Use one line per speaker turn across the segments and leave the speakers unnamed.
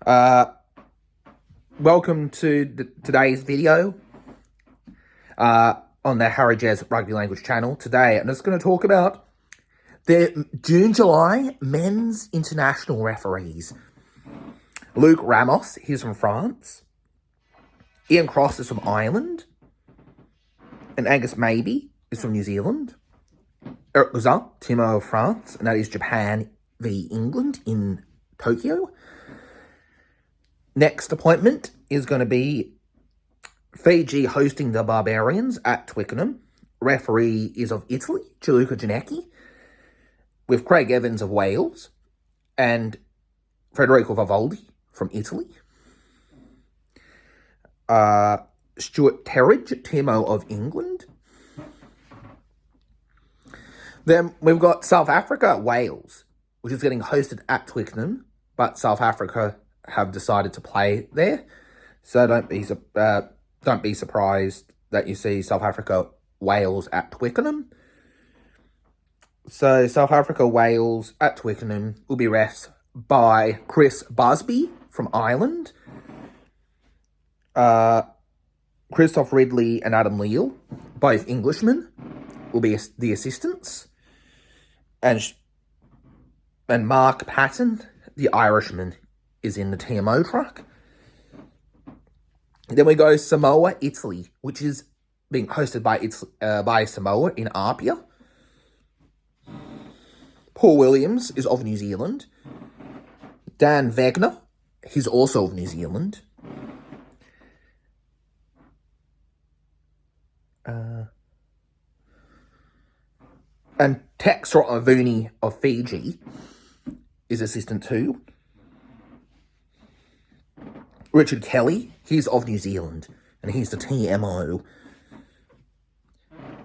Welcome to today's video on the Harry Jazz Rugby Language channel. Today, I'm just going to talk about the June-July men's international referees. Luke Ramos, he's from France. Ian Cross is from Ireland. And Angus Maybe is from New Zealand. Eric Guzan, Timo of France, and that is Japan v England in Tokyo. Next appointment is going to be Fiji hosting the Barbarians at Twickenham. Referee is of Italy, Gianluca Giannecchi, with Craig Evans of Wales and Federico Vivaldi from Italy. Stuart Terridge, Timo of England. Then we've got South Africa, Wales, which is getting hosted at Twickenham, but South Africa have decided to play there. So don't be surprised that you see South Africa, Wales at Twickenham. So South Africa, Wales at Twickenham will be refs by Chris Busby from Ireland, Christoph Ridley and Adam Leal, both Englishmen, will be the assistants, and Mark Patton, the Irishman, is in the TMO truck. Then we go Samoa, Italy, which is being hosted by Samoa in Apia. Paul Williams is of New Zealand. Dan Wegner, he's also of New Zealand. And Tex Avuni of Fiji is assistant too. Richard Kelly, he's of New Zealand, and he's the TMO.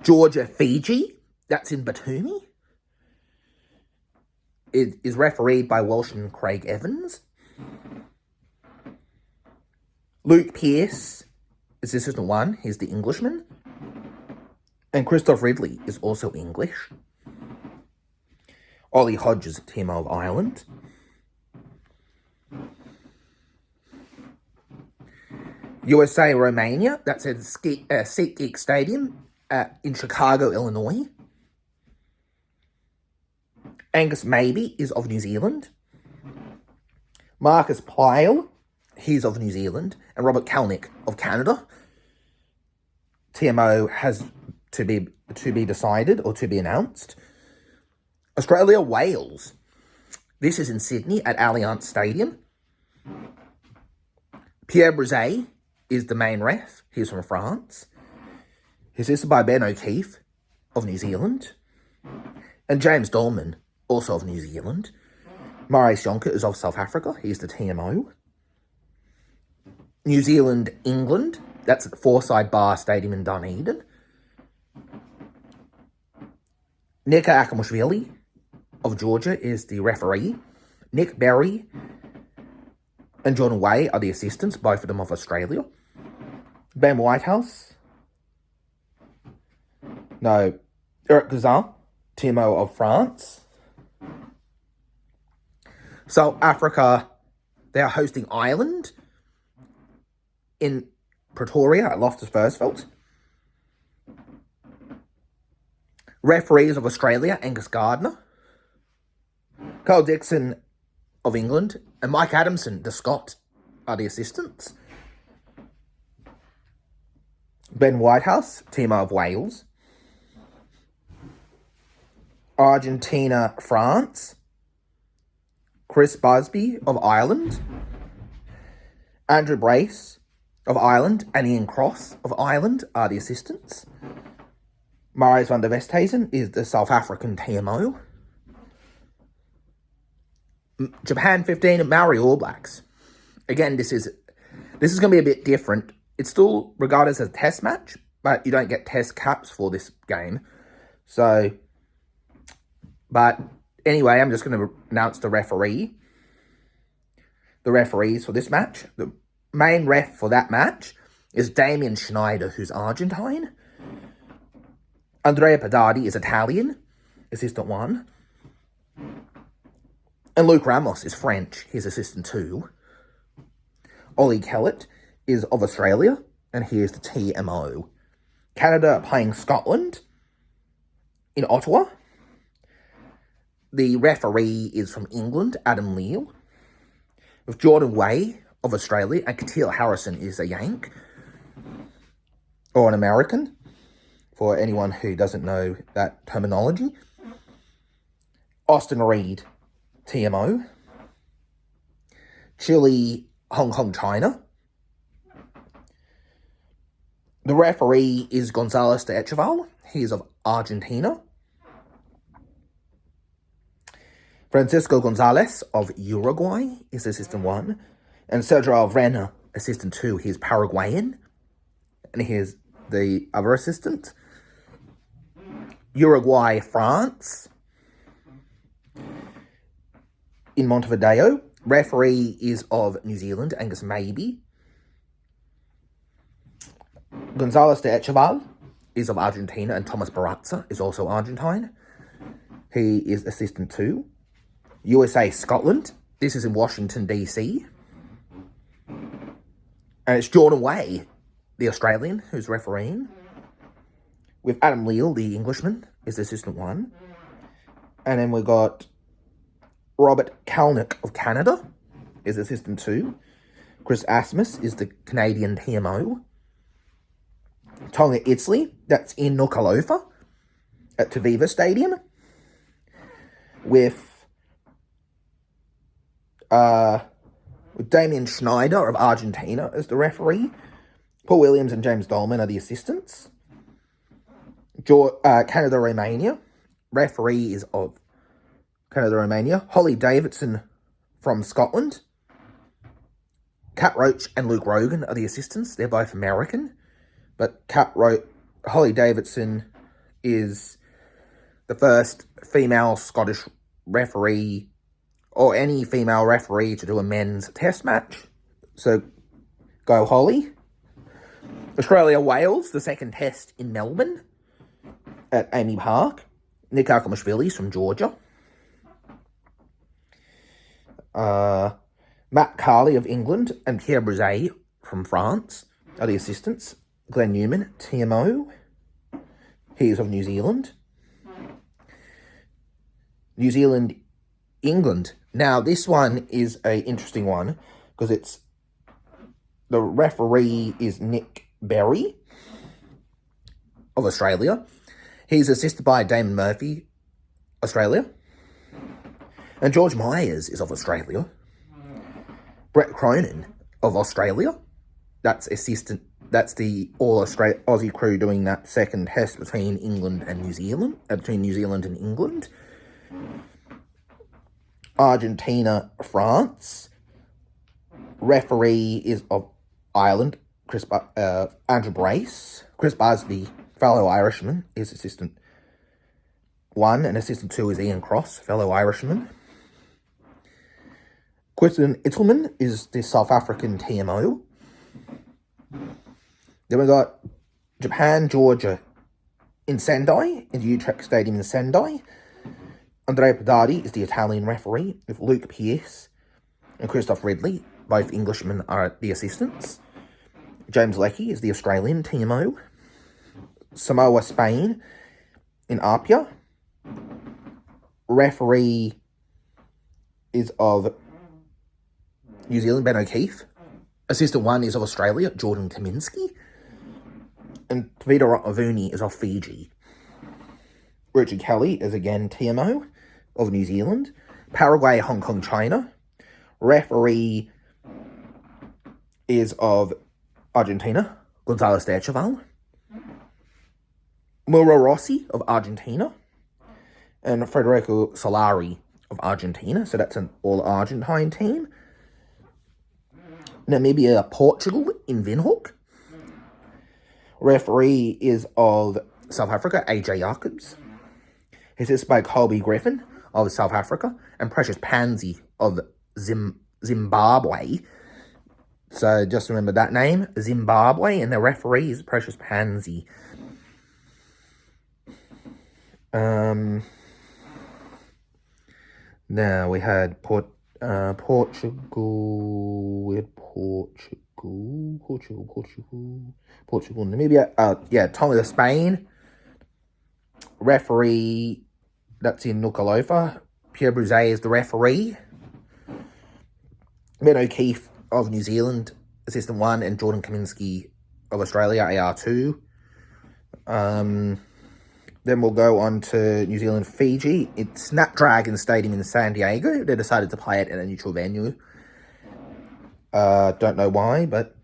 Georgia, Fiji, that's in Batumi. It is refereed by Welshman Craig Evans. Luke Pearce is assistant one, he's the Englishman. And Christoph Ridley is also English. Ollie Hodges, Timo of Ireland. USA, Romania, that's at SeatGeek Stadium in Chicago, Illinois. Angus Maybe is of New Zealand. Marcus Pyle, he's of New Zealand. And Robert Kalnick of Canada. TMO has to be decided or to be announced. Australia, Wales. This is in Sydney at Allianz Stadium. Pierre Brizet is the main ref. He's from France. He's assisted by Ben O'Keefe of New Zealand. And James Dolman, also of New Zealand. Marius Jonker is of South Africa. He's the TMO. New Zealand, England. That's at the Foreside Bar Stadium in Dunedin. Nika Akamashvili of Georgia is the referee. Nick Berry and John Way are the assistants, both of them of Australia. Ben Whitehouse. No, Eric Guzan, Timo of France. South Africa, they are hosting Ireland in Pretoria at Loftus Versfeld. Referees of Australia, Angus Gardner. Carl Dixon of England and Mike Adamson, the Scot, are the assistants. Ben Whitehouse, Timo of Wales. Argentina, France. Chris Busby of Ireland. Andrew Brace of Ireland and Ian Cross of Ireland are the assistants. Marius van der Westhuizen is the South African TMO. Japan 15 and Maori All Blacks. Again, this is going to be a bit different. It's still regarded as a test match, but you don't get test caps for this game. So, but anyway, I'm just going to announce the referees for this match. The main ref for that match is Damien Schneider, who's Argentine. Andrea Padardi is Italian, assistant one. And Luke Ramos is French, he's assistant two. Ollie Kellett is of Australia, and he is the TMO. Canada playing Scotland in Ottawa. The referee is from England, Adam Leal. With Jordan Way of Australia, and Katil Harrison is a Yank, or an American, for anyone who doesn't know that terminology. Austin Reed, TMO. Chile, Hong Kong, China. The referee is Gonzalez de Echeval. He is of Argentina. Francisco Gonzalez of Uruguay is Assistant 1. And Sergio Alvrena, Assistant 2. He is Paraguayan. And here's the other assistant. Uruguay, France. In Montevideo. Referee is of New Zealand, Angus Maybe. Gonzalez de Echeval is of Argentina, and Thomas Barazza is also Argentine. He is Assistant 2. USA, Scotland. This is in Washington, D.C. And it's Jordan Way, the Australian, who's refereeing. With Adam Leal, the Englishman, is Assistant 1. And then we've got Robert Kalnick of Canada is Assistant 2. Chris Asmus is the Canadian TMO. Tonga, Italy, that's in Nuku'alofa at Taviva Stadium. With Damien Schneider of Argentina as the referee. Paul Williams and James Dolman are the assistants. Canada, Romania. Referee is of Canada, Romania. Holly Davidson from Scotland. Kat Roach and Luke Rogan are the assistants. They're both American. But Holly Davidson is the first female Scottish referee, or any female referee, to do a men's test match. So, go Holly. Australia-Wales, the second test in Melbourne at Amy Park. Nick Akamashvili's from Georgia. Matt Carley of England and Pierre Brizet from France are the assistants. Glenn Newman, TMO. He is of New Zealand. New Zealand, England. Now, this one is an interesting one because the referee is Nick Berry of Australia. He's assisted by Damon Murphy, Australia. And George Myers is of Australia. Brett Cronin of Australia. That's the Aussie crew doing that second test between England and New Zealand, between New Zealand and England. Argentina, France. Referee is of Ireland, Andrew Brace. Chris Busby, fellow Irishman, is Assistant 1, and Assistant 2 is Ian Cross, fellow Irishman. Quinton Ittelman is the South African TMO. Then we got Japan, Georgia in Sendai, in the Utrecht Stadium in Sendai. Andrea Pedardi is the Italian referee, with Luke Pearce and Christoph Ridley, both Englishmen, are the assistants. James Leckie is the Australian TMO. Samoa, Spain in Apia. Referee is of New Zealand, Ben O'Keefe. Assistant 1 is of Australia, Jordan Kaminsky. And Tavita Ratnavuni is of Fiji. Richard Kelly is again TMO of New Zealand. Paraguay, Hong Kong, China. Referee is of Argentina, Gonzalez de Echeval. Muro Rossi of Argentina. And Federico Solari of Argentina. So that's an all-Argentine team. Namibia, Portugal in Windhoek. Referee is of South Africa, AJ Jacobs. He's assisted by Colby Griffin of South Africa and Precious Pansy of Zimbabwe. So just remember that name, Zimbabwe, and the referee is Precious Pansy. Now we had Portugal. Portugal, Namibia. Tonga, Spain. Referee, that's in Nuku'alofa. Pierre Bouzet is the referee. Ben O'Keefe of New Zealand, Assistant 1, and Jordan Kaminsky of Australia, AR2. Then we'll go on to New Zealand, Fiji. It's Snapdragon Stadium in San Diego. They decided to play it in a neutral venue. Don't know why, but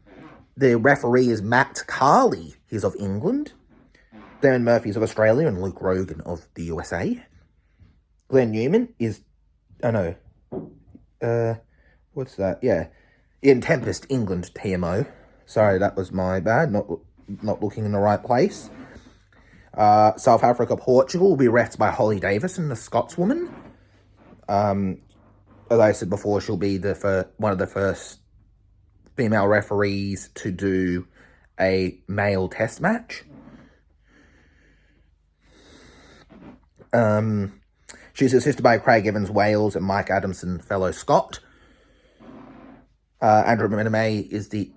the referee is Matt Carley. He's of England. Darren Murphy's of Australia, and Luke Rogan of the USA. Glenn Newman is, what's that? Yeah, in Tempest, England, TMO. Sorry, that was my bad, not looking in the right place. South Africa, Portugal will be refed by Holly Davison, the Scotswoman. As I said before, she'll be one of the first female referees to do a male test match. She's assisted by Craig Evans, Wales, and Mike Adamson, fellow Scot. Andrew Miname is the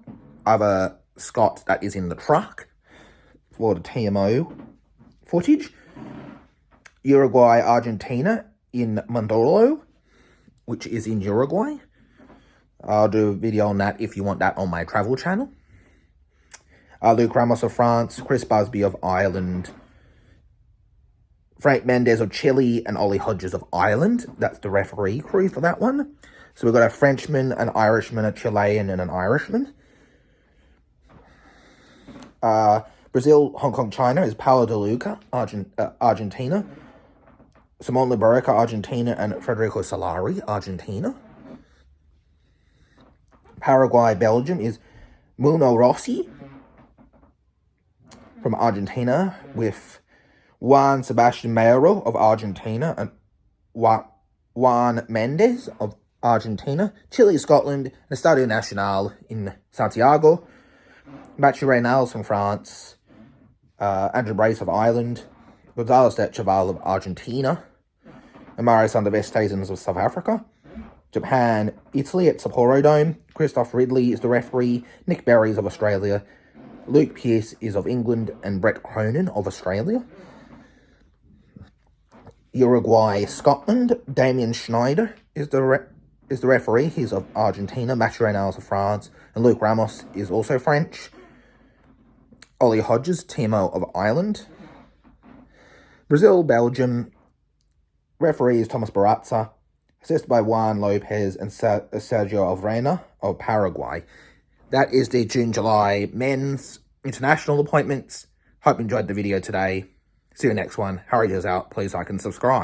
other Scot that is in the truck for the TMO footage. Uruguay, Argentina in Mandolo, which is in Uruguay. I'll do a video on that if you want that on my travel channel. Luke Ramos of France, Chris Busby of Ireland, Frank Mendes of Chile, and Ollie Hodges of Ireland. That's the referee crew for that one. So we've got a Frenchman, an Irishman, a Chilean, and an Irishman. Brazil, Hong Kong, China is Paulo De Luca, Argentina. Simon Liberica, Argentina, and Federico Solari, Argentina. Paraguay, Belgium is Muno Rossi from Argentina, with Juan Sebastian Mayro of Argentina and Juan Mendes of Argentina. Chile, Scotland, and Estadio Nacional in Santiago. Mathieu Reynals from France. Andrew Brace of Ireland. Gonzalo Cheval of Argentina. And Mario Sandervestezens of South Africa. Japan, Italy at Sapporo Dome. Christoph Ridley is the referee. Nick Berry is of Australia. Luke Pearce is of England, and Brett Cronin of Australia. Uruguay, Scotland, Damien Schneider is the referee. He's of Argentina. Mathieu Reynals of France, and Luke Ramos is also French. Ollie Hodges, TMO of Ireland. Brazil, Belgium, referee is Thomas Barazza, assisted by Juan Lopez and Sergio Alvrena of Paraguay. That is the June-July men's international appointments. Hope you enjoyed the video today. See you next one. Harry goes out. Please like and subscribe.